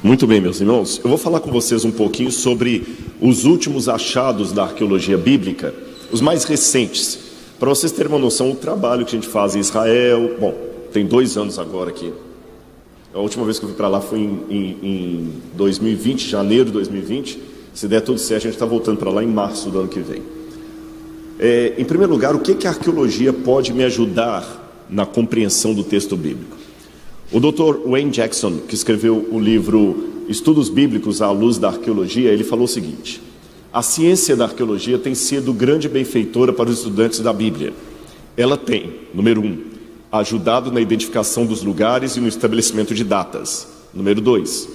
Muito bem, meus irmãos. Eu vou falar com vocês um pouquinho sobre os últimos achados da arqueologia bíblica, os mais recentes, para vocês terem uma noção do trabalho que a gente faz em Israel. Bom, tem 2 anos agora aqui. A última vez que eu fui para lá foi em 2020, janeiro de 2020. Se der tudo certo, a gente está voltando para lá em março do ano que vem. Em primeiro lugar, o que a arqueologia pode me ajudar na compreensão do texto bíblico? O Dr. Wayne Jackson, que escreveu o livro Estudos Bíblicos à Luz da Arqueologia, ele falou o seguinte: a ciência da arqueologia tem sido grande benfeitora para os estudantes da Bíblia. Ela tem, número 1, ajudado na identificação dos lugares e no estabelecimento de datas. Número 2,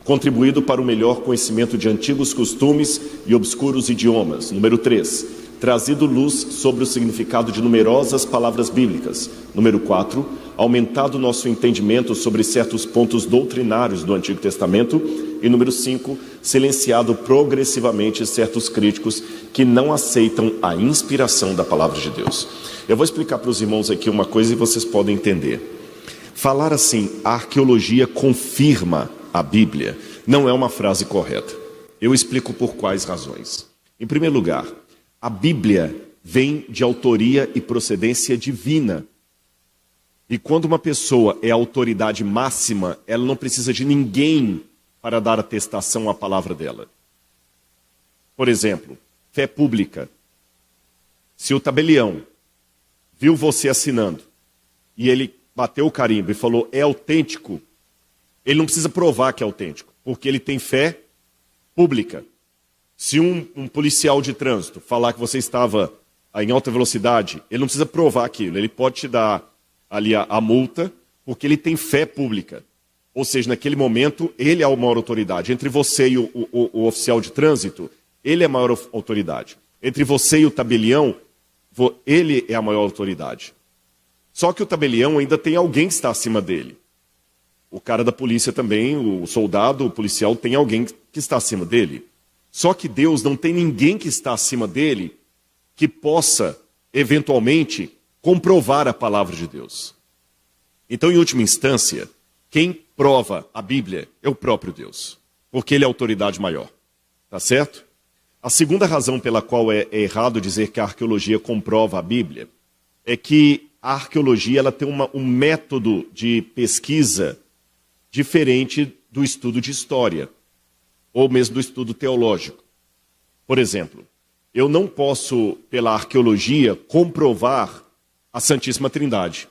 contribuído para o melhor conhecimento de antigos costumes e obscuros idiomas. Número 3, trazido luz sobre o significado de numerosas palavras bíblicas. Número 4, aumentado nosso entendimento sobre certos pontos doutrinários do Antigo Testamento. E número 5, silenciado progressivamente certos críticos que não aceitam a inspiração da palavra de Deus. Eu vou explicar para os irmãos aqui uma coisa e vocês podem entender. Falar assim, a arqueologia confirma a Bíblia, não é uma frase correta. Eu explico por quais razões. Em primeiro lugar, a Bíblia vem de autoria e procedência divina. E quando uma pessoa é autoridade máxima, ela não precisa de ninguém para dar atestação à palavra dela. Por exemplo, fé pública. Se o tabelião viu você assinando e ele bateu o carimbo e falou é autêntico, ele não precisa provar que é autêntico, porque ele tem fé pública. Se um policial de trânsito falar que você estava em alta velocidade, ele não precisa provar aquilo, ele pode te dar ali a multa, porque ele tem fé pública. Ou seja, naquele momento, ele é a maior autoridade. Entre você e o oficial de trânsito, ele é a maior autoridade. Entre você e o tabelião, ele é a maior autoridade. Só que o tabelião ainda tem alguém que está acima dele. O cara da polícia também, o soldado, o policial, tem alguém que está acima dele. Só que Deus não tem ninguém que está acima dele que possa, eventualmente, comprovar a palavra de Deus. Então, em última instância, quem prova a Bíblia é o próprio Deus, porque ele é a autoridade maior. Tá certo? A segunda razão pela qual é errado dizer que a arqueologia comprova a Bíblia é que a arqueologia ela tem um método de pesquisa diferente do estudo de história, ou mesmo do estudo teológico. Por exemplo, eu não posso, pela arqueologia, comprovar a Santíssima Trindade.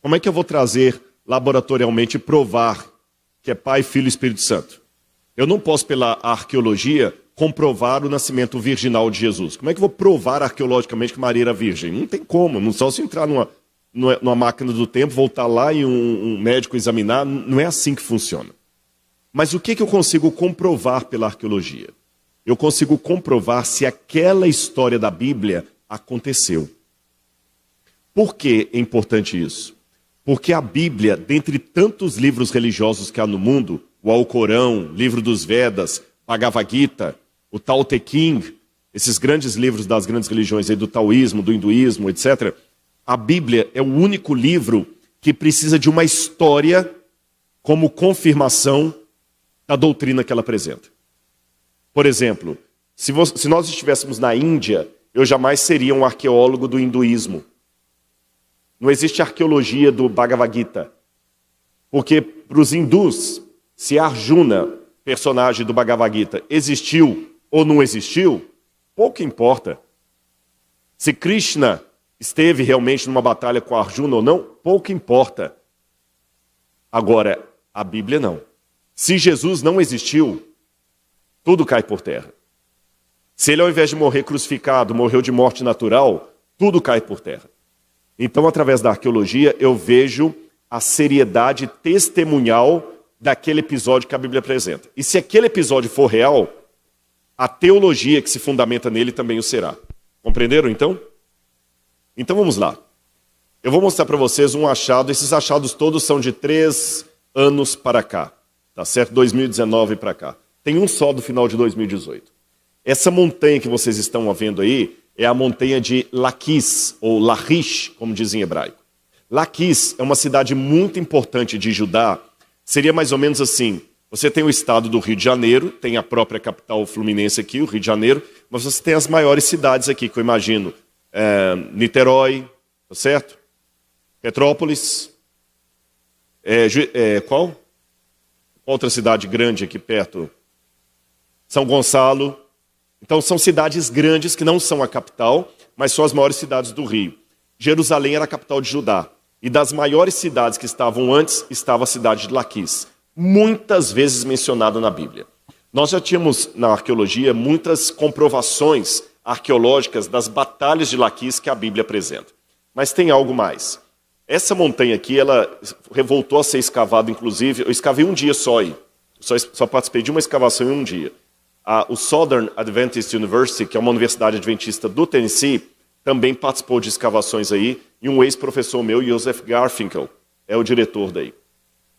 Como é que eu vou trazer laboratorialmente e provar que é Pai, Filho e Espírito Santo? Eu não posso, pela arqueologia, comprovar o nascimento virginal de Jesus. Como é que eu vou provar arqueologicamente que Maria era virgem? Não tem como, não só se entrar numa máquina do tempo, voltar lá e um médico examinar, não é assim que funciona. Mas o que eu consigo comprovar pela arqueologia? Eu consigo comprovar se aquela história da Bíblia aconteceu. Por que é importante isso? Porque a Bíblia, dentre tantos livros religiosos que há no mundo, o Alcorão, livro dos Vedas, Bhagavad Gita, o Tao Te Ching, esses grandes livros das grandes religiões aí, do taoísmo, do hinduísmo, etc., a Bíblia é o único livro que precisa de uma história como confirmação da doutrina que ela apresenta. Por exemplo, se nós estivéssemos na Índia, eu jamais seria um arqueólogo do hinduísmo. Não existe arqueologia do Bhagavad Gita. Porque para os hindus, se Arjuna, personagem do Bhagavad Gita, existiu ou não existiu, pouco importa. Se Krishna esteve realmente numa batalha com Arjuna ou não, pouco importa. Agora, a Bíblia não. Se Jesus não existiu, tudo cai por terra. Se ele, ao invés de morrer crucificado, morreu de morte natural, tudo cai por terra. Então, através da arqueologia, eu vejo a seriedade testemunhal daquele episódio que a Bíblia apresenta. E se aquele episódio for real, a teologia que se fundamenta nele também o será. Compreenderam, então? Então, vamos lá. Eu vou mostrar para vocês um achado. Esses achados todos são de 3 anos para cá. Tá certo? 2019 para cá. Tem um só do final de 2018. Essa montanha que vocês estão vendo aí é a montanha de Laquis, ou Lachish, como dizem em hebraico. Laquis é uma cidade muito importante de Judá, Seria mais ou menos assim. Você tem o estado do Rio de Janeiro, tem a própria capital fluminense aqui, o Rio de Janeiro, mas você tem as maiores cidades aqui, que eu imagino. Niterói, tá certo? Petrópolis. Qual? Outra cidade grande aqui perto? São Gonçalo. Então são cidades grandes que não são a capital, mas são as maiores cidades do Rio. Jerusalém era a capital de Judá. E das maiores cidades que estavam antes, estava a cidade de Laquis, muitas vezes mencionada na Bíblia. Nós já tínhamos na arqueologia muitas comprovações arqueológicas das batalhas de Laquis que a Bíblia apresenta. Mas tem algo mais. Essa montanha aqui, ela voltou a ser escavada, inclusive, eu escavei um dia só aí. Só participei de uma escavação em um dia. O Southern Adventist University, que é uma universidade adventista do Tennessee, também participou de escavações aí, e um ex-professor meu, Joseph Garfinkel, é o diretor daí.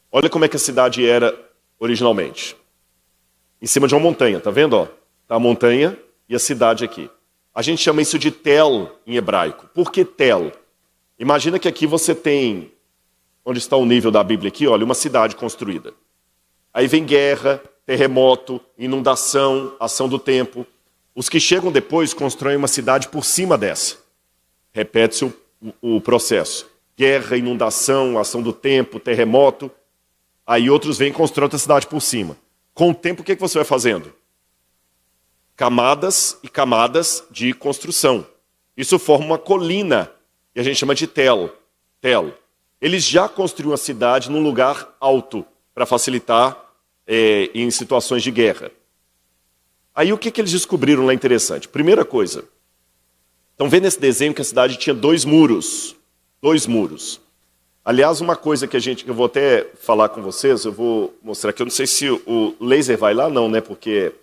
Olha como é que a cidade era originalmente. Em cima de uma montanha, tá vendo? Ó? Tá a montanha e a cidade aqui. A gente chama isso de Tel em hebraico. Por que Tel? Imagina que aqui você tem, onde está o nível da Bíblia aqui, olha, uma cidade construída. Aí vem guerra, terremoto, inundação, ação do tempo. Os que chegam depois constroem uma cidade por cima dessa. Repete-se o processo. Guerra, inundação, ação do tempo, terremoto. Aí outros vêm e constroem outra cidade por cima. Com o tempo, o que você vai fazendo? Camadas e camadas de construção. Isso forma uma colina, que a gente chama de Tel. Eles já construíram a cidade num lugar alto, para facilitar em situações de guerra. Aí o que eles descobriram lá interessante? Primeira coisa, estão vendo esse desenho que a cidade tinha 2 muros. 2 muros. Aliás, uma coisa que eu vou até falar com vocês, eu vou mostrar aqui, eu não sei se o laser vai lá não, né? Porque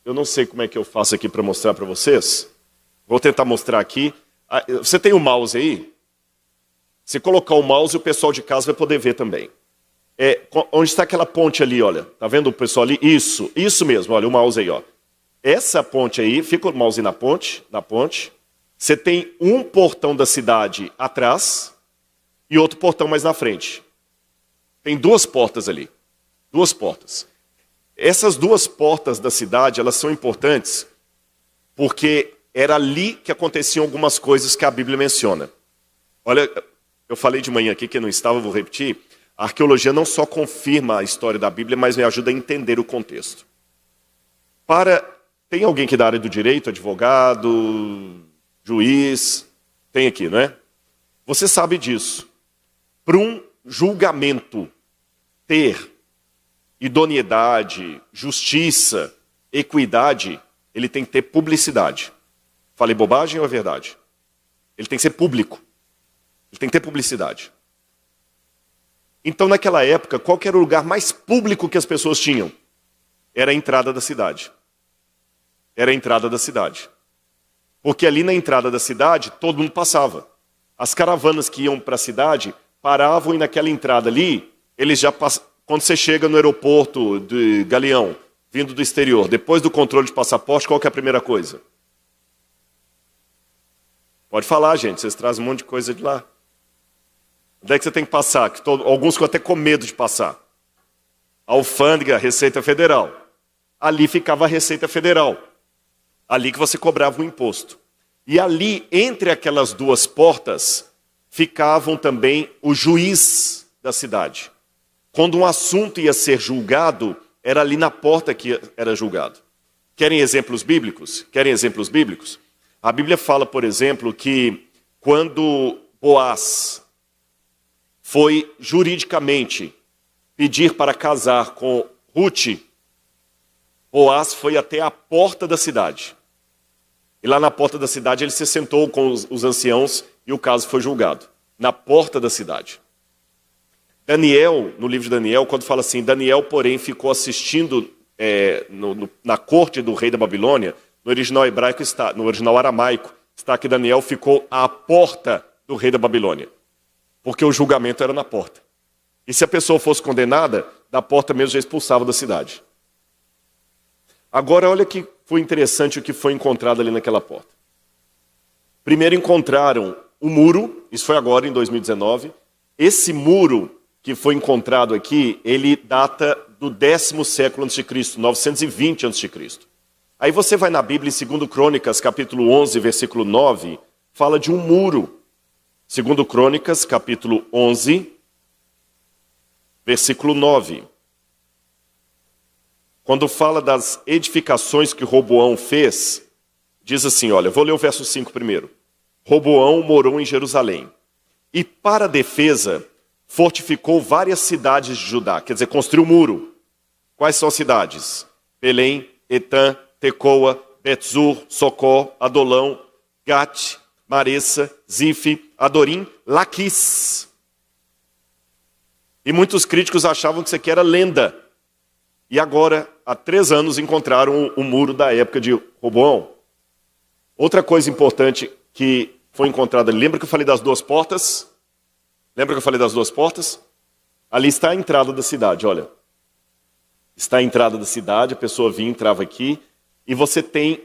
eu não sei como é que eu faço aqui para mostrar para vocês. Vou tentar mostrar aqui. Você tem o mouse aí? Se colocar o mouse, o pessoal de casa vai poder ver também. Onde está aquela ponte ali, olha. Tá vendo o pessoal ali? Isso mesmo, olha o mouse aí, ó. Essa ponte aí, fica o mouse na ponte. Você tem um portão da cidade atrás e outro portão mais na frente. Tem 2 portas ali. 2 portas. Essas 2 portas da cidade, elas são importantes porque era ali que aconteciam algumas coisas que a Bíblia menciona. Olha, eu falei de manhã aqui, que não estava, vou repetir. A arqueologia não só confirma a história da Bíblia, mas me ajuda a entender o contexto. Tem alguém aqui da área do direito, advogado, juiz? Tem aqui, não é? Você sabe disso. Para um julgamento ter idoneidade, justiça, equidade, ele tem que ter publicidade. Falei bobagem ou é verdade? Ele tem que ser público. Ele tem que ter publicidade. Então, naquela época, qual que era o lugar mais público que as pessoas tinham? Era a entrada da cidade. Era a entrada da cidade. Porque ali na entrada da cidade, todo mundo passava. As caravanas que iam para a cidade paravam e naquela entrada ali, eles já quando você chega no aeroporto de Galeão, vindo do exterior, depois do controle de passaporte, qual que é a primeira coisa? Pode falar, gente, vocês trazem um monte de coisa de lá. Onde é que você tem que passar? Alguns ficam até com medo de passar. Alfândega, Receita Federal. Ali ficava a Receita Federal. Ali que você cobrava o imposto. E ali, entre aquelas 2 portas, ficavam também o juiz da cidade. Quando um assunto ia ser julgado, era ali na porta que era julgado. Querem exemplos bíblicos? A Bíblia fala, por exemplo, que quando Boaz foi juridicamente pedir para casar com Ruth, Boaz foi até a porta da cidade. E lá na porta da cidade ele se sentou com os anciãos e o caso foi julgado. Na porta da cidade. Daniel, no livro de Daniel, quando fala assim, Daniel, porém, ficou assistindo na corte do rei da Babilônia, no original hebraico está, no original aramaico, está que Daniel ficou à porta do rei da Babilônia. Porque o julgamento era na porta. E se a pessoa fosse condenada, da porta mesmo já expulsava da cidade. Agora, olha que foi interessante o que foi encontrado ali naquela porta. Primeiro encontraram um muro, isso foi agora em 2019. Esse muro que foi encontrado aqui, ele data do 10º século a.C., 920 a.C. Aí você vai na Bíblia, em 2 Crônicas, capítulo 11, versículo 9, fala de um muro. 2 Crônicas, capítulo 11, versículo 9. Quando fala das edificações que Roboão fez, diz assim, olha, vou ler o verso 5 primeiro. Roboão morou em Jerusalém e, para a defesa, fortificou várias cidades de Judá, quer dizer, construiu um muro. Quais são as cidades? Belém, Etã, Tecoa, Betzur, Socó, Adolão, Gate, Maressa, Zife, Adorim, Laquis. E muitos críticos achavam que isso aqui era lenda. E agora, há 3 anos, encontraram o muro da época de Roboão. Outra coisa importante que foi encontrada, lembra que eu falei das 2 portas? Lembra que eu falei das 2 portas? Ali está a entrada da cidade, olha. Está a entrada da cidade, a pessoa vinha, entrava aqui, e você tem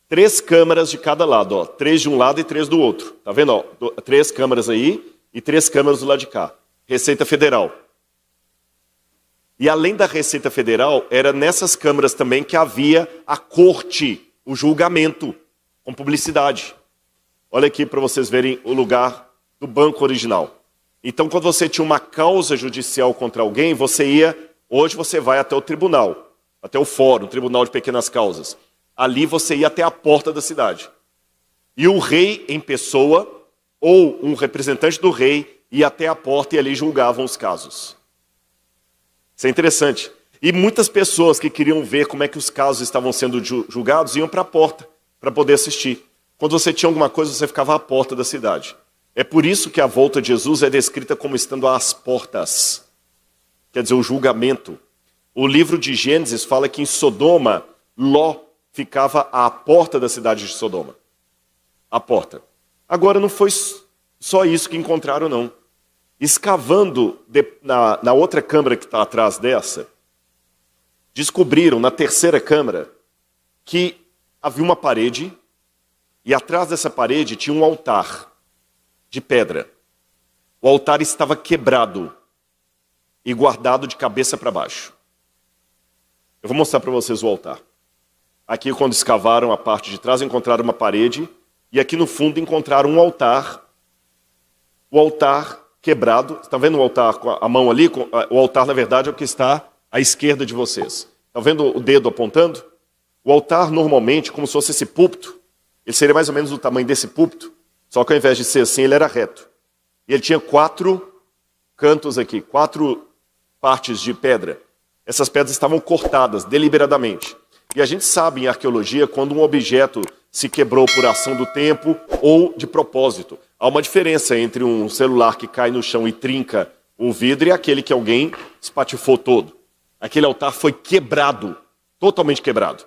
3 câmaras de cada lado, ó. 3 de um lado e 3 do outro. Tá vendo? Ó? 3 câmaras aí e 3 câmaras do lado de cá. Receita Federal. E além da Receita Federal, era nessas câmaras também que havia a corte, o julgamento, com publicidade. Olha aqui para vocês verem o lugar do banco original. Então, quando você tinha uma causa judicial contra alguém, hoje você vai até o tribunal, até o fórum, tribunal de pequenas causas. Ali você ia até a porta da cidade. E o rei em pessoa, ou um representante do rei, ia até a porta e ali julgavam os casos. Isso é interessante. E muitas pessoas que queriam ver como é que os casos estavam sendo julgados iam para a porta para poder assistir. Quando você tinha alguma coisa, você ficava à porta da cidade. É por isso que a volta de Jesus é descrita como estando às portas. Quer dizer, o julgamento. O livro de Gênesis fala que em Sodoma, Ló ficava à porta da cidade de Sodoma. À porta. Agora, não foi só isso que encontraram, não. Escavando na outra câmara que está atrás dessa, descobriram na terceira câmara que havia uma parede e atrás dessa parede tinha um altar de pedra. O altar estava quebrado e guardado de cabeça para baixo. Eu vou mostrar para vocês o altar. Aqui, quando escavaram a parte de trás, encontraram uma parede e aqui no fundo encontraram um altar. O altar quebrado. Está vendo o altar com a mão ali? O altar, na verdade, é o que está à esquerda de vocês. Está vendo o dedo apontando? O altar, normalmente, como se fosse esse púlpito, ele seria mais ou menos do tamanho desse púlpito, só que ao invés de ser assim, ele era reto. E ele tinha 4 cantos aqui, 4 partes de pedra. Essas pedras estavam cortadas deliberadamente. E a gente sabe em arqueologia quando um objeto se quebrou por ação do tempo ou de propósito. Há uma diferença entre um celular que cai no chão e trinca o vidro e aquele que alguém espatifou todo. Aquele altar foi quebrado, totalmente quebrado.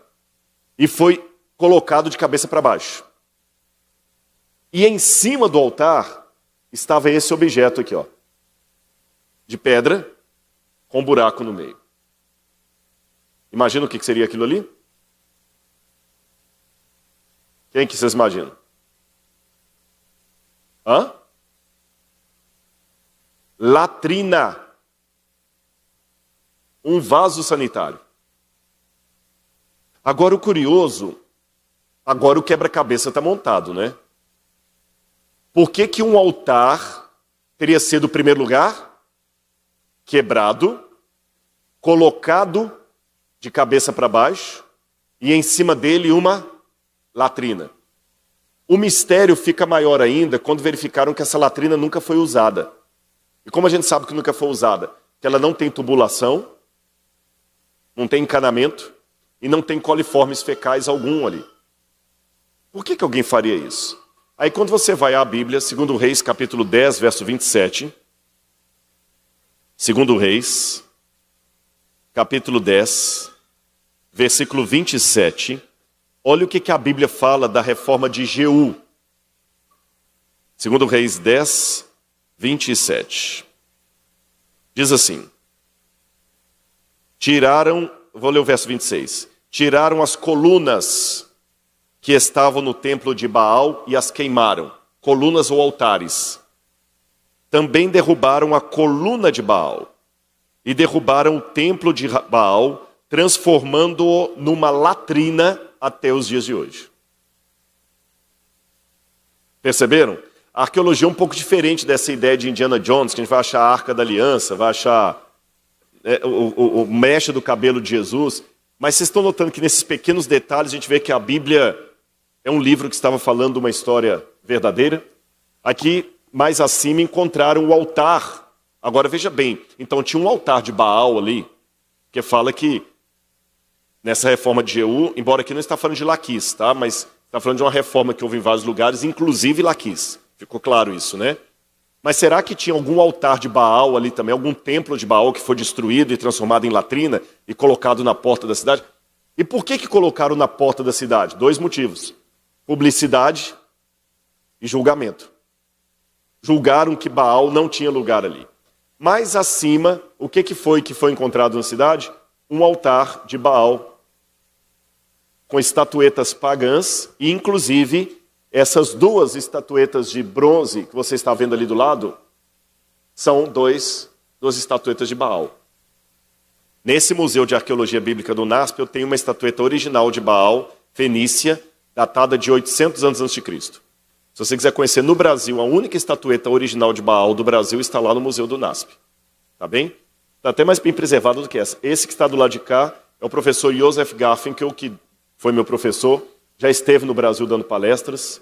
E foi colocado de cabeça para baixo. E em cima do altar estava esse objeto aqui, ó, de pedra com um buraco no meio. Imagina o que seria aquilo ali? Quem que vocês imaginam? Hã? Latrina. Um vaso sanitário. Agora o curioso, agora o quebra-cabeça está montado, né? Por que que um altar teria sido o primeiro lugar? Quebrado, colocado de cabeça para baixo e em cima dele uma latrina. O mistério fica maior ainda quando verificaram que essa latrina nunca foi usada. E como a gente sabe que nunca foi usada? Que ela não tem tubulação, não tem encanamento e não tem coliformes fecais algum ali. Por que que alguém faria isso? Aí quando você vai à Bíblia, 2 Reis, capítulo 10, verso 27, 2 Reis, capítulo 10, versículo 27, olha o que a Bíblia fala da reforma de Jeú. 2 Reis 10, 27. Diz assim, vou ler o verso 26. Tiraram as colunas que estavam no templo de Baal e as queimaram. Colunas ou altares. Também derrubaram a coluna de Baal e derrubaram o templo de Baal, transformando-o numa latrina até os dias de hoje. Perceberam? A arqueologia é um pouco diferente dessa ideia de Indiana Jones, que a gente vai achar a Arca da Aliança, vai achar o meche do cabelo de Jesus. Mas vocês estão notando que nesses pequenos detalhes a gente vê que a Bíblia é um livro que estava falando uma história verdadeira. Aqui, mais acima, encontraram o altar. Agora veja bem, então tinha um altar de Baal ali, que fala que nessa reforma de Jeú, embora aqui não está falando de Laquis, tá? Mas está falando de uma reforma que houve em vários lugares, inclusive Laquis. Ficou claro isso, né? Mas será que tinha algum altar de Baal ali também, algum templo de Baal que foi destruído e transformado em latrina e colocado na porta da cidade? E por que colocaram na porta da cidade? 2 motivos. Publicidade e julgamento. Julgaram que Baal não tinha lugar ali. Mais acima, o que foi encontrado na cidade? Um altar de Baal com estatuetas pagãs e, inclusive, essas 2 estatuetas de bronze que você está vendo ali do lado são 2 estatuetas de Baal. Nesse Museu de Arqueologia Bíblica do NASP, eu tenho uma estatueta original de Baal, fenícia, datada de 800 anos antes de Cristo. Se você quiser conhecer no Brasil, a única estatueta original de Baal do Brasil está lá no Museu do NASP. Tá bem? Está até mais bem preservado do que essa. Esse que está do lado de cá é o professor Joseph Garfinkel, que foi meu professor, já esteve no Brasil dando palestras.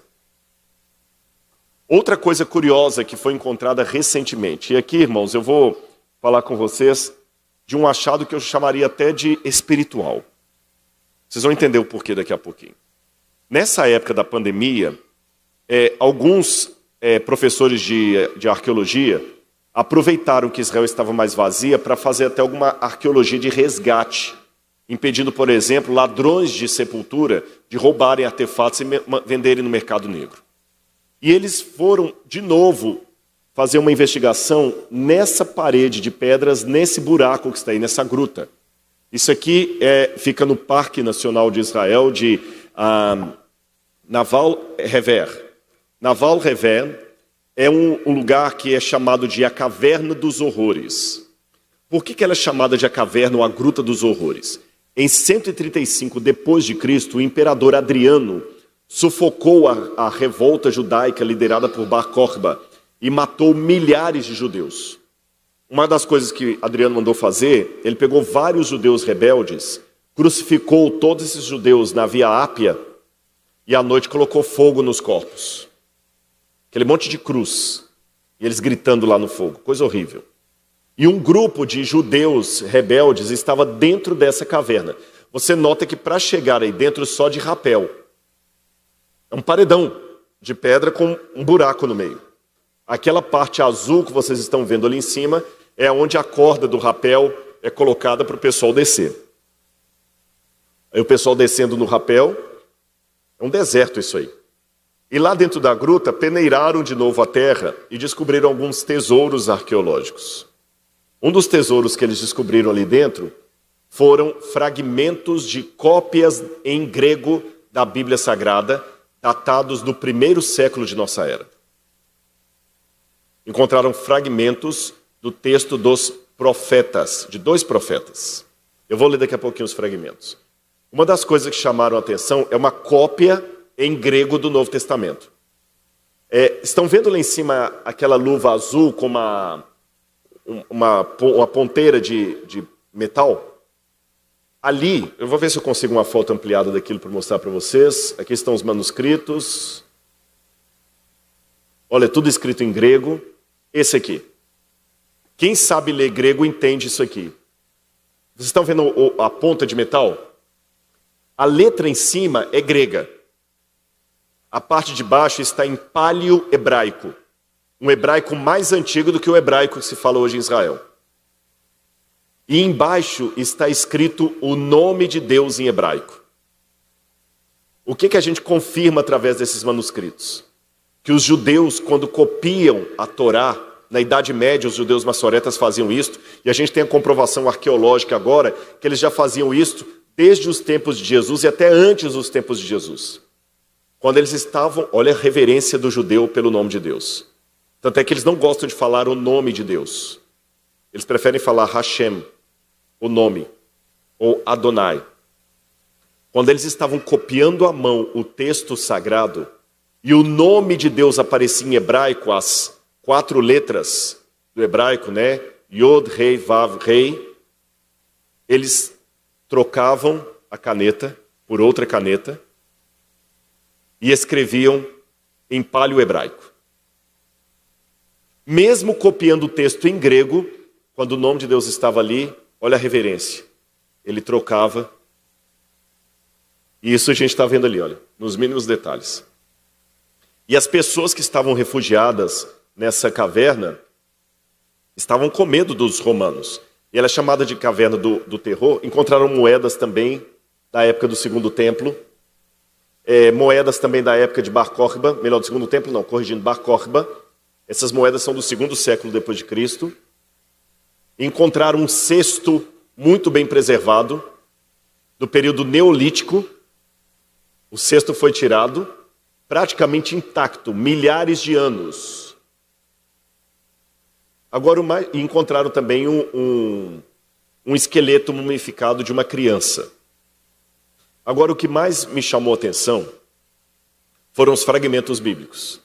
Outra coisa curiosa que foi encontrada recentemente, e aqui, irmãos, eu vou falar com vocês de um achado que eu chamaria até de espiritual. Vocês vão entender o porquê daqui a pouquinho. Nessa época da pandemia, alguns professores de arqueologia aproveitaram que Israel estava mais vazia para fazer até alguma arqueologia de resgate, impedindo, por exemplo, ladrões de sepultura de roubarem artefatos e venderem no mercado negro. E eles foram, de novo, fazer uma investigação nessa parede de pedras, nesse buraco que está aí, nessa gruta. Isso aqui fica no Parque Nacional de Israel, de Naval Rever. Naval Rever é um lugar que é chamado de a Caverna dos Horrores. Por que ela é chamada de a Caverna ou a Gruta dos Horrores? Em 135 depois de Cristo, o imperador Adriano sufocou a revolta judaica liderada por Bar Kokhba e matou milhares de judeus. Uma das coisas que Adriano mandou fazer, ele pegou vários judeus rebeldes, crucificou todos esses judeus na Via Ápia e à noite colocou fogo nos corpos. Aquele monte de cruz, e eles gritando lá no fogo, coisa horrível. E um grupo de judeus rebeldes estava dentro dessa caverna. Você nota que para chegar aí dentro só de rapel. É um paredão de pedra com um buraco no meio. Aquela parte azul que vocês estão vendo ali em cima é onde a corda do rapel é colocada para o pessoal descer. Aí o pessoal descendo no rapel, é um deserto isso aí. E lá dentro da gruta peneiraram de novo a terra e descobriram alguns tesouros arqueológicos. Um dos tesouros que eles descobriram ali dentro foram fragmentos de cópias em grego da Bíblia Sagrada, datados do 1º século de nossa era. Encontraram fragmentos do texto dos profetas, de 2 profetas. Eu vou ler daqui a pouquinho os fragmentos. Uma das coisas que chamaram a atenção é uma cópia em grego do Novo Testamento. Estão vendo lá em cima aquela luva azul com uma ponteira de metal? Ali, eu vou ver se eu consigo uma foto ampliada daquilo para mostrar para vocês. Aqui estão os manuscritos. Olha, tudo escrito em grego. Esse aqui. Quem sabe ler grego entende isso aqui. Vocês estão vendo a ponta de metal? A letra em cima é grega. A parte de baixo está em paleo-hebraico. Um hebraico mais antigo do que o hebraico que se fala hoje em Israel. E embaixo está escrito o nome de Deus em hebraico. O que a gente confirma através desses manuscritos? Que os judeus, quando copiam a Torá, na Idade Média os judeus maçoretas faziam isto, e a gente tem a comprovação arqueológica agora, que eles já faziam isto desde os tempos de Jesus e até antes dos tempos de Jesus. Quando eles estavam, olha a reverência do judeu pelo nome de Deus. Tanto é que eles não gostam de falar o nome de Deus. Eles preferem falar Hashem, o nome, ou Adonai. Quando eles estavam copiando à mão o texto sagrado, e o nome de Deus aparecia em hebraico, as 4 letras do hebraico, né? Yod, Rei, Vav, Rei. Eles trocavam a caneta por outra caneta e escreviam em paleo-hebraico. Mesmo copiando o texto em grego, quando o nome de Deus estava ali, olha a reverência. Ele trocava. E isso a gente está vendo ali, olha, nos mínimos detalhes. E as pessoas que estavam refugiadas nessa caverna estavam com medo dos romanos. E ela é chamada de caverna do terror. Encontraram moedas também da época do Segundo Templo. Moedas também da época de Bar Kokhba. Melhor, do Segundo Templo não, corrigindo, Bar Kokhba. Essas moedas são do 2º século depois de Cristo. Encontraram um cesto muito bem preservado, do período neolítico. O cesto foi tirado, praticamente intacto, milhares de anos. Agora, encontraram também um esqueleto mumificado de uma criança. Agora, o que mais me chamou a atenção foram os fragmentos bíblicos.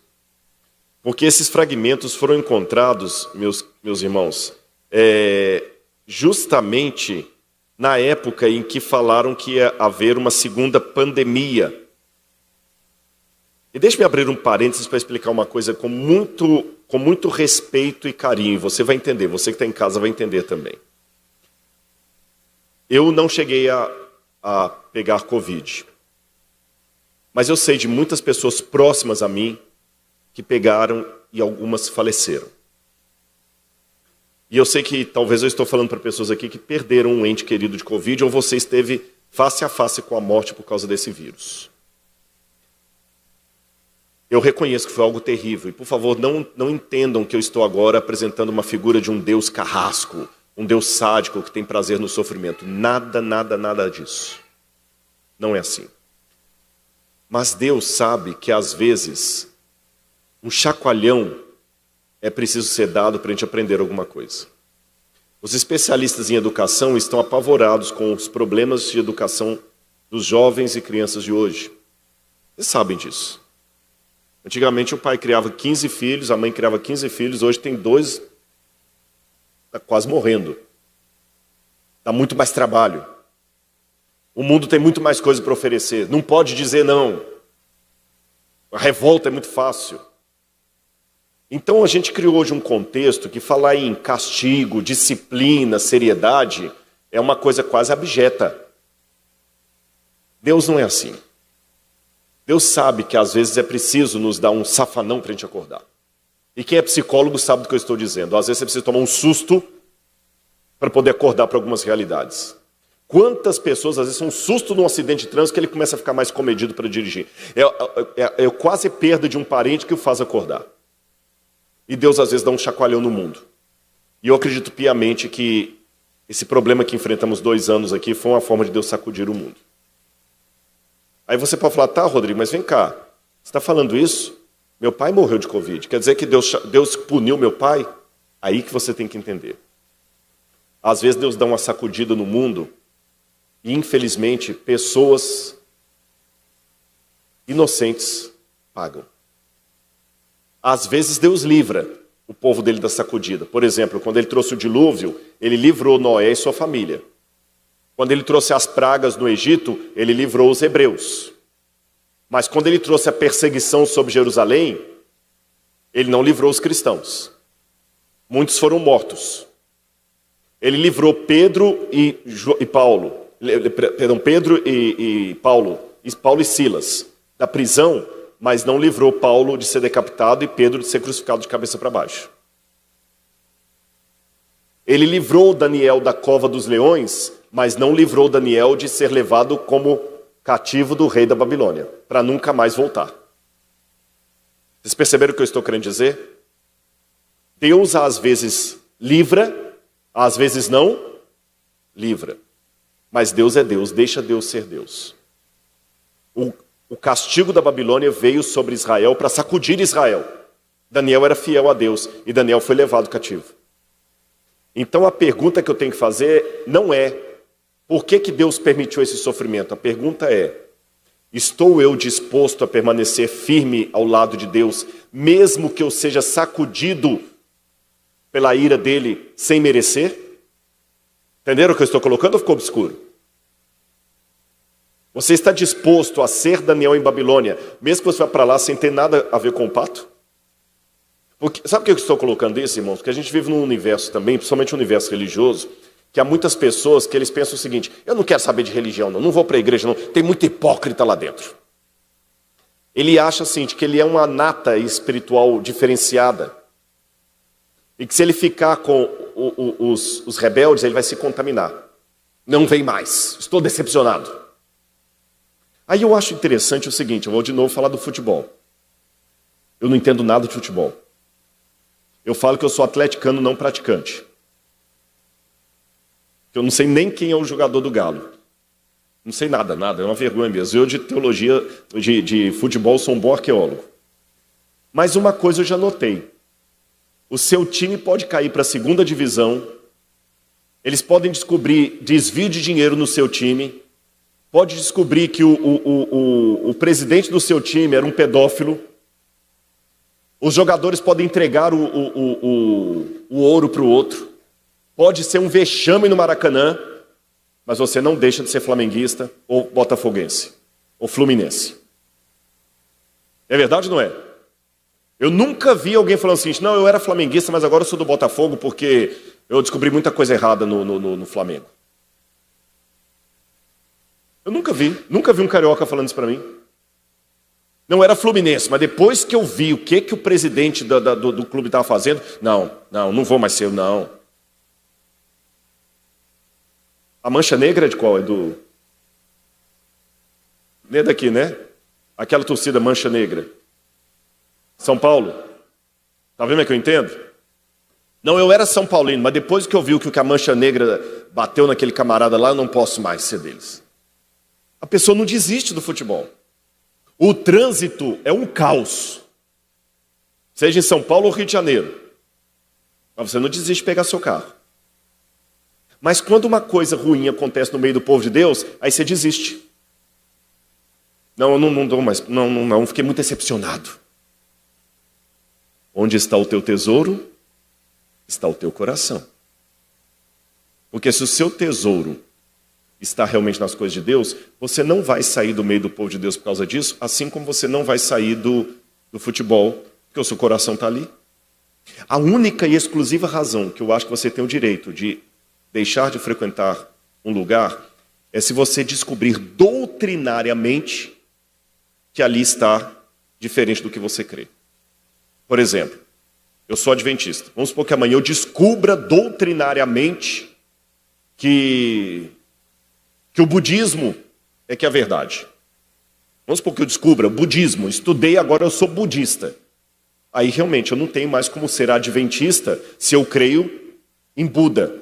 Porque esses fragmentos foram encontrados, meus irmãos, justamente na época em que falaram que ia haver uma segunda pandemia. E deixe-me abrir um parênteses para explicar uma coisa com muito respeito e carinho. Você vai entender, você que está em casa vai entender também. Eu não cheguei a pegar Covid. Mas eu sei de muitas pessoas próximas a mim que pegaram e algumas faleceram. E eu sei que talvez eu estou falando para pessoas aqui que perderam um ente querido de Covid ou você esteve face a face com a morte por causa desse vírus. Eu reconheço que foi algo terrível. E, por favor, não entendam que eu estou agora apresentando uma figura de um Deus carrasco, um Deus sádico que tem prazer no sofrimento. Nada, nada, nada disso. Não é assim. Mas Deus sabe que, às vezes, um chacoalhão é preciso ser dado para a gente aprender alguma coisa. Os especialistas em educação estão apavorados com os problemas de educação dos jovens e crianças de hoje. Vocês sabem disso. Antigamente o pai criava 15 filhos, a mãe criava 15 filhos, hoje tem 2, está quase morrendo. Dá muito mais trabalho. O mundo tem muito mais coisa para oferecer. Não pode dizer não. A revolta é muito fácil. Então a gente criou hoje um contexto que falar em castigo, disciplina, seriedade, é uma coisa quase abjeta. Deus não é assim. Deus sabe que às vezes é preciso nos dar um safanão para a gente acordar. E quem é psicólogo sabe do que eu estou dizendo. Às vezes você precisa tomar um susto para poder acordar para algumas realidades. Quantas pessoas às vezes são um susto num acidente de trânsito que ele começa a ficar mais comedido para dirigir. É quase perda de um parente que o faz acordar. E Deus às vezes dá um chacoalhão no mundo. E eu acredito piamente que esse problema que enfrentamos 2 anos aqui foi uma forma de Deus sacudir o mundo. Aí você pode falar, tá, Rodrigo, mas vem cá. Você está falando isso? Meu pai morreu de Covid. Quer dizer que Deus puniu meu pai? Aí que você tem que entender. Às vezes Deus dá uma sacudida no mundo e, infelizmente, pessoas inocentes pagam. Às vezes Deus livra o povo dele da sacudida. Por exemplo, quando ele trouxe o dilúvio, ele livrou Noé e sua família. Quando ele trouxe as pragas no Egito, ele livrou os hebreus. Mas quando ele trouxe a perseguição sobre Jerusalém, ele não livrou os cristãos. Muitos foram mortos. Ele livrou Pedro e Paulo, Pedro e Paulo e Silas da prisão, mas não livrou Paulo de ser decapitado e Pedro de ser crucificado de cabeça para baixo. Ele livrou Daniel da cova dos leões, mas não livrou Daniel de ser levado como cativo do rei da Babilônia, para nunca mais voltar. Vocês perceberam o que eu estou querendo dizer? Deus às vezes livra, às vezes não livra. Mas Deus é Deus, deixa Deus ser Deus. O castigo da Babilônia veio sobre Israel para sacudir Israel. Daniel era fiel a Deus e Daniel foi levado cativo. Então a pergunta que eu tenho que fazer não é por que Deus permitiu esse sofrimento. A pergunta é: estou eu disposto a permanecer firme ao lado de Deus, mesmo que eu seja sacudido pela ira dele sem merecer? Entenderam o que eu estou colocando ou ficou obscuro? Você está disposto a ser Daniel em Babilônia, mesmo que você vá para lá sem ter nada a ver com o pacto? Porque, sabe por que eu estou colocando isso, irmãos? Porque a gente vive num universo também, principalmente um universo religioso, que há muitas pessoas que eles pensam o seguinte: eu não quero saber de religião, não vou para a igreja, não, tem muito hipócrita lá dentro. Ele acha assim, que ele é uma nata espiritual diferenciada, e que se ele ficar com os rebeldes, ele vai se contaminar. Não vem mais, estou decepcionado. Aí eu acho interessante o seguinte, eu vou de novo falar do futebol. Eu não entendo nada de futebol. Eu falo que eu sou atleticano não praticante. Eu não sei nem quem é o jogador do Galo. Não sei nada, é uma vergonha mesmo. Eu de teologia, de futebol, sou um bom arqueólogo. Mas uma coisa eu já notei. O seu time pode cair para a segunda divisão. Eles podem descobrir desvio de dinheiro no seu time. Pode descobrir que o presidente do seu time era um pedófilo. Os jogadores podem entregar o ouro para o outro. Pode ser um vexame no Maracanã, mas você não deixa de ser flamenguista, ou botafoguense, ou fluminense. É verdade ou não é? Eu nunca vi alguém falando assim: não, eu era flamenguista, mas agora eu sou do Botafogo porque eu descobri muita coisa errada no Flamengo. Eu nunca vi um carioca falando isso para mim. Não era fluminense, mas depois que eu vi o que o presidente do clube estava fazendo, não vou mais ser eu, não. A mancha negra é de qual? É do... Nem é daqui, né? Aquela torcida mancha negra. São Paulo. Tá vendo como é que eu entendo? Não, eu era São Paulino, mas depois que eu vi o que a mancha negra bateu naquele camarada lá, eu não posso mais ser deles. A pessoa não desiste do futebol. O trânsito é um caos. Seja em São Paulo ou Rio de Janeiro. Mas você não desiste de pegar seu carro. Mas quando uma coisa ruim acontece no meio do povo de Deus, aí você desiste. Não, eu não dou mais. Não, fiquei muito decepcionado. Onde está o teu tesouro, está o teu coração. Porque se o seu tesouro está realmente nas coisas de Deus, você não vai sair do meio do povo de Deus por causa disso, assim como você não vai sair do futebol, porque o seu coração está ali. A única e exclusiva razão que eu acho que você tem o direito de deixar de frequentar um lugar é se você descobrir doutrinariamente que ali está diferente do que você crê. Por exemplo, eu sou adventista. Vamos supor que amanhã eu descubra doutrinariamente que o budismo é que é a verdade. Vamos supor que eu descubra o budismo, estudei, agora eu sou budista. Aí realmente eu não tenho mais como ser adventista se eu creio em Buda.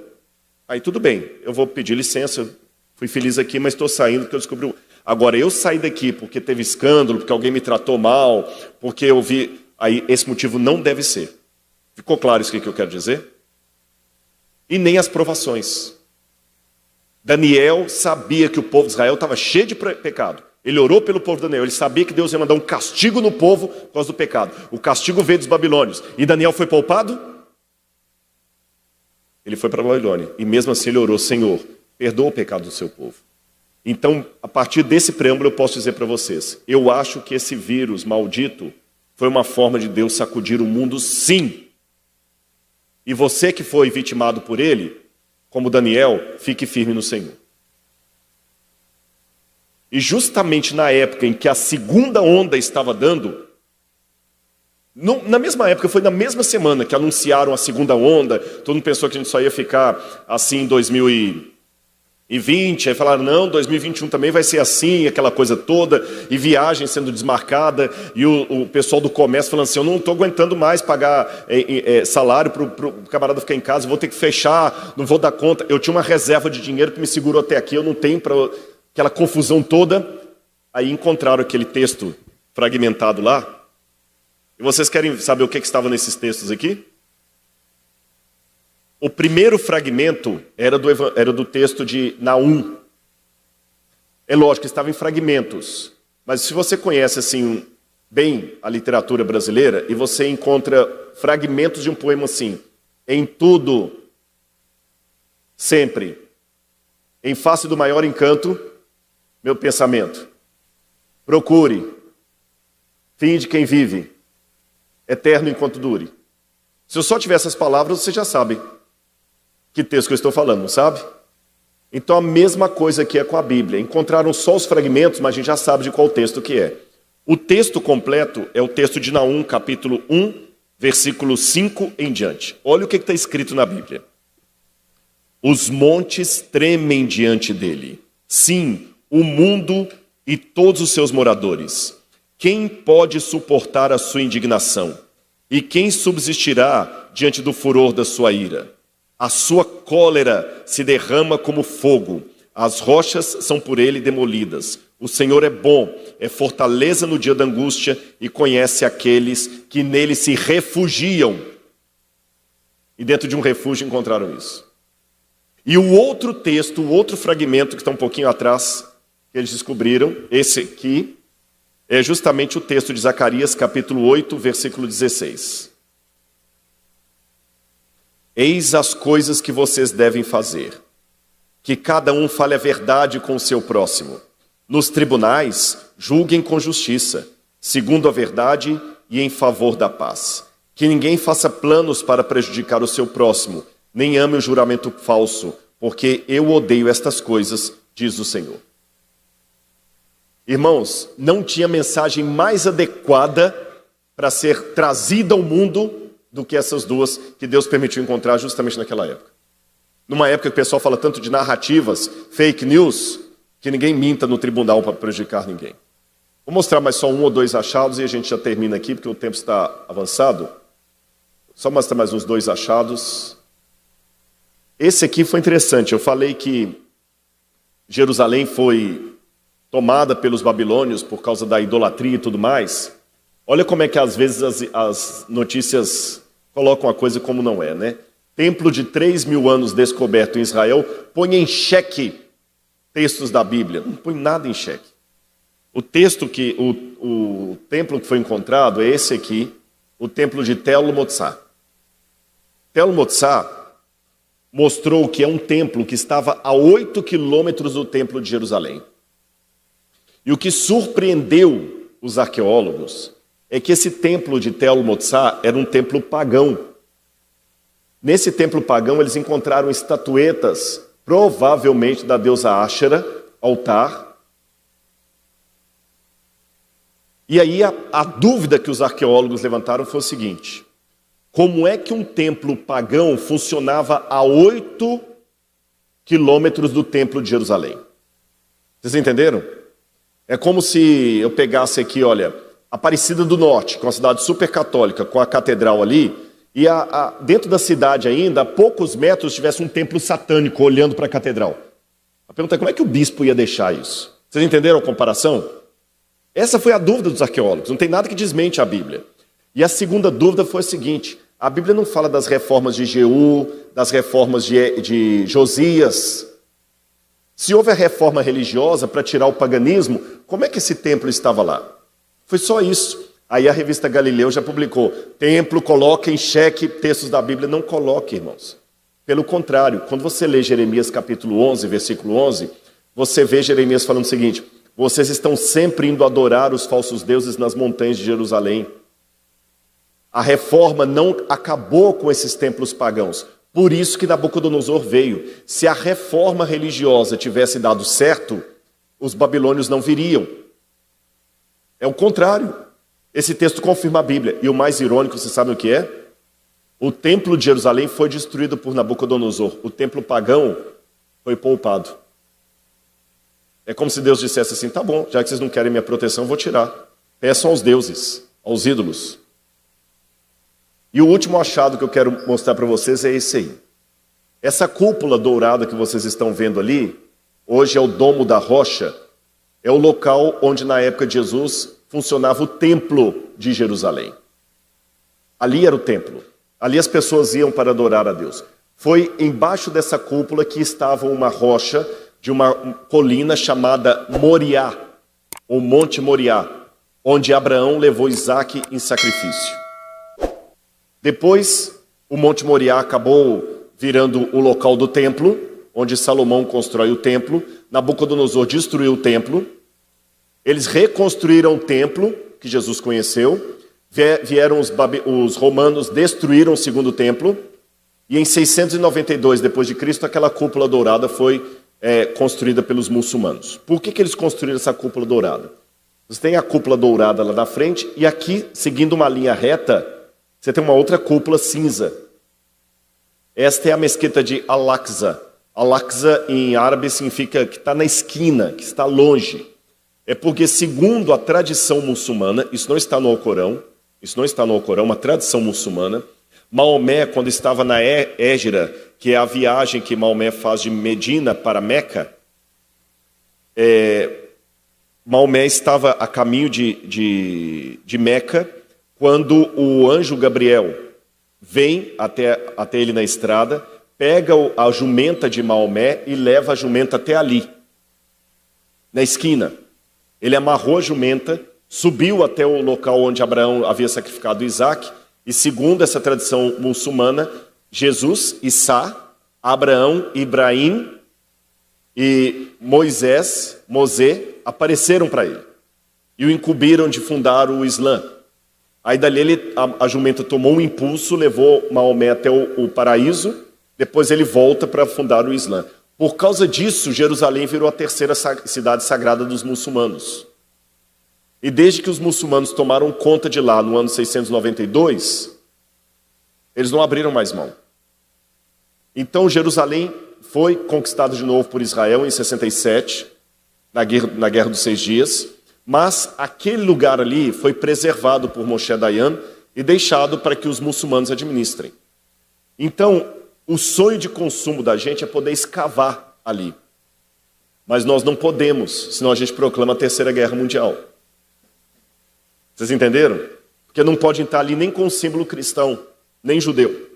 Aí tudo bem, eu vou pedir licença, fui feliz aqui, mas estou saindo porque eu descobri. Agora eu saí daqui porque teve escândalo, porque alguém me tratou mal, porque eu vi... Aí esse motivo não deve ser. Ficou claro isso que eu quero dizer? E nem as provações. Daniel sabia que o povo de Israel estava cheio de pecado. Ele orou pelo povo de Daniel. Ele sabia que Deus ia mandar um castigo no povo por causa do pecado. O castigo veio dos babilônios. E Daniel foi poupado? Ele foi para a Babilônia. E mesmo assim ele orou: Senhor, perdoa o pecado do seu povo. Então, a partir desse preâmbulo eu posso dizer para vocês, eu acho que esse vírus maldito foi uma forma de Deus sacudir o mundo, sim. E você que foi vitimado por ele, como Daniel, fique firme no Senhor. E justamente na época em que a segunda onda estava dando, na mesma época, foi na mesma semana que anunciaram a segunda onda, todo mundo pensou que a gente só ia ficar assim em 2020, aí falaram, não, 2021 também vai ser assim, aquela coisa toda, e viagem sendo desmarcada, e o pessoal do comércio falando assim, eu não estou aguentando mais pagar salário para o camarada ficar em casa, vou ter que fechar, não vou dar conta. Eu tinha uma reserva de dinheiro que me segurou até aqui, eu não tenho para aquela confusão toda. Aí encontraram aquele texto fragmentado lá, E vocês querem saber o que estava nesses textos aqui? O primeiro fragmento era do texto de Naum. É lógico, estava em fragmentos. Mas se você conhece assim bem a literatura brasileira e você encontra fragmentos de um poema assim: em tudo, sempre, em face do maior encanto, meu pensamento. Procure, fim de quem vive, eterno enquanto dure. Se eu só tiver essas palavras, você já sabe que texto que eu estou falando, não sabe? Então a mesma coisa que é com a Bíblia. Encontraram só os fragmentos, mas a gente já sabe de qual texto que é. O texto completo é o texto de Naum, capítulo 1, versículo 5 em diante. Olha o que está escrito na Bíblia. Os montes tremem diante dele. Sim, o mundo e todos os seus moradores. Quem pode suportar a sua indignação? E quem subsistirá diante do furor da sua ira? A sua cólera se derrama como fogo. As rochas são por ele demolidas. O Senhor é bom, é fortaleza no dia da angústia e conhece aqueles que nele se refugiam. E dentro de um refúgio encontraram isso. E o outro texto, o outro fragmento que está um pouquinho atrás, que eles descobriram, esse aqui, é justamente o texto de Zacarias, capítulo 8, versículo 16. Eis as coisas que vocês devem fazer, que cada um fale a verdade com o seu próximo. Nos tribunais, julguem com justiça, segundo a verdade e em favor da paz. Que ninguém faça planos para prejudicar o seu próximo, nem ame o juramento falso, porque eu odeio estas coisas, diz o Senhor. Irmãos, não tinha mensagem mais adequada para ser trazida ao mundo do que essas duas que Deus permitiu encontrar justamente naquela época. Numa época que o pessoal fala tanto de narrativas, fake news, que ninguém minta no tribunal para prejudicar ninguém. Vou mostrar mais só um ou dois achados e a gente já termina aqui, porque o tempo está avançado. Só mostrar mais uns dois achados. Esse aqui foi interessante. Eu falei que Jerusalém foi tomada pelos babilônios por causa da idolatria e tudo mais. Olha como é que às vezes as notícias colocam a coisa como não é, né? Templo de 3.000 anos descoberto em Israel põe em xeque textos da Bíblia. Não põe nada em xeque. O templo que foi encontrado é esse aqui, o templo de Tel Motsá. Tel Motsá mostrou que é um templo que estava a 8 quilômetros do templo de Jerusalém. E o que surpreendeu os arqueólogos é que esse templo de Tel Motsá era um templo pagão. Nesse templo pagão eles encontraram estatuetas, provavelmente da deusa Áshera, altar. E aí a dúvida que os arqueólogos levantaram foi o seguinte: como é que um templo pagão funcionava a 8 quilômetros do templo de Jerusalém? Vocês entenderam? É como se eu pegasse aqui, olha, Aparecida do Norte, que é uma cidade super católica, com a catedral ali, e dentro da cidade ainda, a poucos metros, tivesse um templo satânico olhando para a catedral. A pergunta é como é que o bispo ia deixar isso? Vocês entenderam a comparação? Essa foi a dúvida dos arqueólogos, não tem nada que desmente a Bíblia. E a segunda dúvida foi a seguinte: a Bíblia não fala das reformas de Jeú, das reformas de Josias. Se houve a reforma religiosa para tirar o paganismo, como é que esse templo estava lá? Foi só isso. Aí a revista Galileu já publicou: templo coloca em xeque textos da Bíblia. Não coloque, irmãos. Pelo contrário, quando você lê Jeremias capítulo 11, versículo 11, você vê Jeremias falando o seguinte: vocês estão sempre indo adorar os falsos deuses nas montanhas de Jerusalém. A reforma não acabou com esses templos pagãos. Por isso que Nabucodonosor veio. Se a reforma religiosa tivesse dado certo, os babilônios não viriam. É o contrário. Esse texto confirma a Bíblia. E o mais irônico, vocês sabem o que é? O templo de Jerusalém foi destruído por Nabucodonosor. O templo pagão foi poupado. É como se Deus dissesse assim: tá bom, já que vocês não querem minha proteção, eu vou tirar. Peçam aos deuses, aos ídolos. E o último achado que eu quero mostrar para vocês é esse aí. Essa cúpula dourada que vocês estão vendo ali, hoje é o Domo da Rocha, é o local onde na época de Jesus funcionava o templo de Jerusalém. Ali era o templo. Ali as pessoas iam para adorar a Deus. Foi embaixo dessa cúpula que estava uma rocha de uma colina chamada Moriá, ou Monte Moriá, onde Abraão levou Isaque em sacrifício. Depois, o Monte Moriá acabou virando o local do templo, onde Salomão constrói o templo. Nabucodonosor destruiu o templo. Eles reconstruíram o templo que Jesus conheceu. Vieram os romanos, destruíram o segundo templo. E em 692 depois de Cristo, aquela cúpula dourada foi construída pelos muçulmanos. Por que eles construíram essa cúpula dourada? Você tem a cúpula dourada lá na frente, e aqui, seguindo uma linha reta, você tem uma outra cúpula cinza. Esta é a mesquita de Al-Aqsa. Al-Aqsa em árabe significa que está na esquina, que está longe. É porque, segundo a tradição muçulmana, isso não está no Alcorão, uma tradição muçulmana, Maomé, quando estava na Hégira, que é a viagem que Maomé faz de Medina para Meca, Maomé estava a caminho de Meca, quando o anjo Gabriel vem até ele na estrada, pega a jumenta de Maomé e leva a jumenta até ali, na esquina. Ele amarrou a jumenta, subiu até o local onde Abraão havia sacrificado Isaque, e segundo essa tradição muçulmana, Jesus, Issa, Abraão, Ibrahim e Moisés apareceram para ele e o incumbiram de fundar o Islã. Aí dali a jumenta tomou um impulso, levou Maomé até o paraíso, depois ele volta para fundar o Islã. Por causa disso, Jerusalém virou a terceira cidade sagrada dos muçulmanos. E desde que os muçulmanos tomaram conta de lá no ano 692, eles não abriram mais mão. Então Jerusalém foi conquistado de novo por Israel em 67, na Guerra dos 6 Dias, mas aquele lugar ali foi preservado por Moshe Dayan e deixado para que os muçulmanos administrem. Então, o sonho de consumo da gente é poder escavar ali. Mas nós não podemos, senão a gente proclama a Terceira Guerra Mundial. Vocês entenderam? Porque não pode entrar ali nem com símbolo cristão, nem judeu.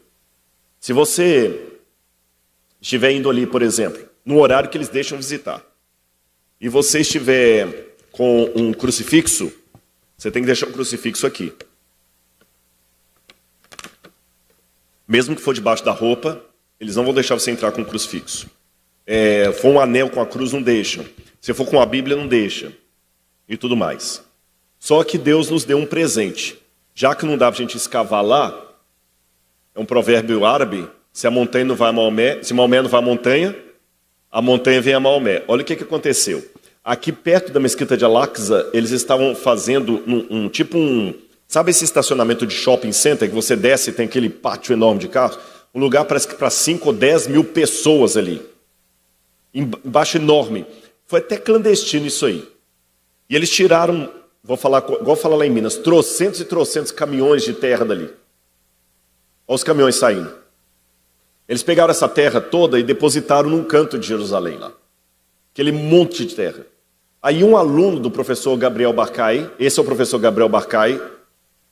Se você estiver indo ali, por exemplo, no horário que eles deixam visitar, e você estiver com um crucifixo, você tem que deixar o crucifixo aqui. Mesmo que for debaixo da roupa, eles não vão deixar você entrar com o crucifixo. For um anel com a cruz, não deixam. Se for com a Bíblia, não deixa. E tudo mais. Só que Deus nos deu um presente. Já que não dá para a gente escavar lá, é um provérbio árabe, se a montanha não vai a Maomé, se Maomé não vai à montanha, a montanha vem a Maomé. Olha o que aconteceu. Aqui perto da mesquita de Al-Aqsa, eles estavam fazendo sabe esse estacionamento de shopping center, que você desce e tem aquele pátio enorme de carros? Um lugar parece que para 5 ou 10 mil pessoas ali. Embaixo enorme. Foi até clandestino isso aí. E eles tiraram, igual falar lá em Minas, trocentos e trocentos caminhões de terra dali. Olha os caminhões saindo. Eles pegaram essa terra toda e depositaram num canto de Jerusalém lá. Aquele monte de terra. Aí um aluno do professor Gabriel Barcai, esse é o professor Gabriel Barcai,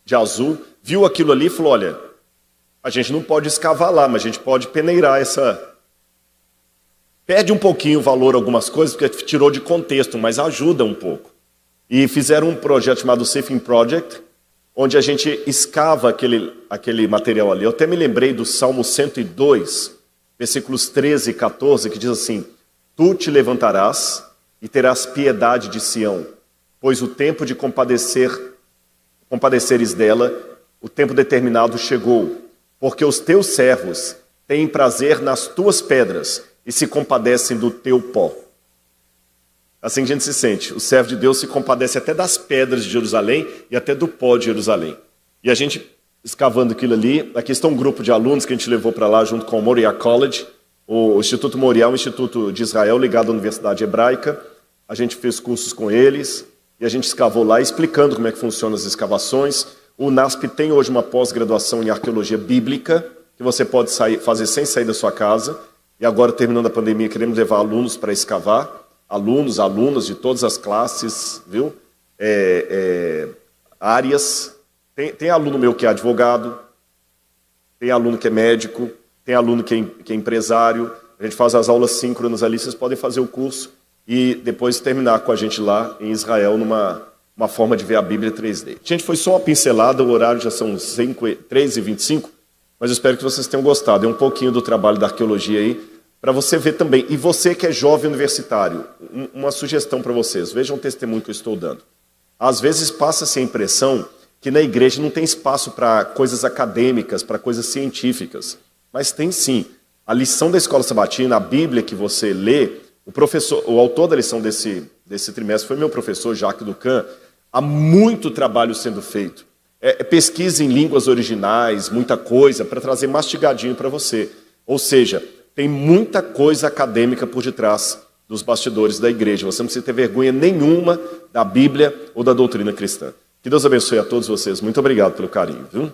de azul, viu aquilo ali e falou, olha, a gente não pode escavar lá, mas a gente pode peneirar essa... Perde um pouquinho o valor algumas coisas, porque tirou de contexto, mas ajuda um pouco. E fizeram um projeto chamado Sifin Project, onde a gente escava aquele material ali. Eu até me lembrei do Salmo 102, versículos 13 e 14, que diz assim, tu te levantarás e terás piedade de Sião, pois o tempo de compadeceres dela, o tempo determinado chegou, porque os teus servos têm prazer nas tuas pedras e se compadecem do teu pó. Assim que a gente se sente. O servo de Deus se compadece até das pedras de Jerusalém e até do pó de Jerusalém. E a gente, escavando aquilo ali, aqui está um grupo de alunos que a gente levou para lá junto com o Moriah College, o Instituto Moriah, um instituto de Israel ligado à Universidade Hebraica. A gente fez cursos com eles e a gente escavou lá explicando como é que funcionam as escavações. O NASP tem hoje uma pós-graduação em arqueologia bíblica que você pode fazer sem sair da sua casa. E agora, terminando a pandemia, queremos levar alunos para escavar. Alunos, alunas de todas as classes, viu? Áreas. Tem aluno meu que é advogado, tem aluno que é médico, tem aluno que é empresário. A gente faz as aulas síncronas ali, vocês podem fazer o curso e depois terminar com a gente lá em Israel uma forma de ver a Bíblia 3D. Gente, foi só uma pincelada, o horário já são 13h25, mas eu espero que vocês tenham gostado. É um pouquinho do trabalho da arqueologia aí, para você ver também. E você que é jovem universitário, uma sugestão para vocês, vejam o testemunho que eu estou dando. Às vezes passa-se a impressão que na igreja não tem espaço para coisas acadêmicas, para coisas científicas, mas tem sim. A lição da escola sabatina, a Bíblia que você lê, o autor da lição desse trimestre foi meu professor, Jacques Ducan. Há muito trabalho sendo feito. Pesquisa em línguas originais, muita coisa, para trazer mastigadinho para você. Ou seja, tem muita coisa acadêmica por detrás dos bastidores da igreja. Você não precisa ter vergonha nenhuma da Bíblia ou da doutrina cristã. Que Deus abençoe a todos vocês. Muito obrigado pelo carinho, viu?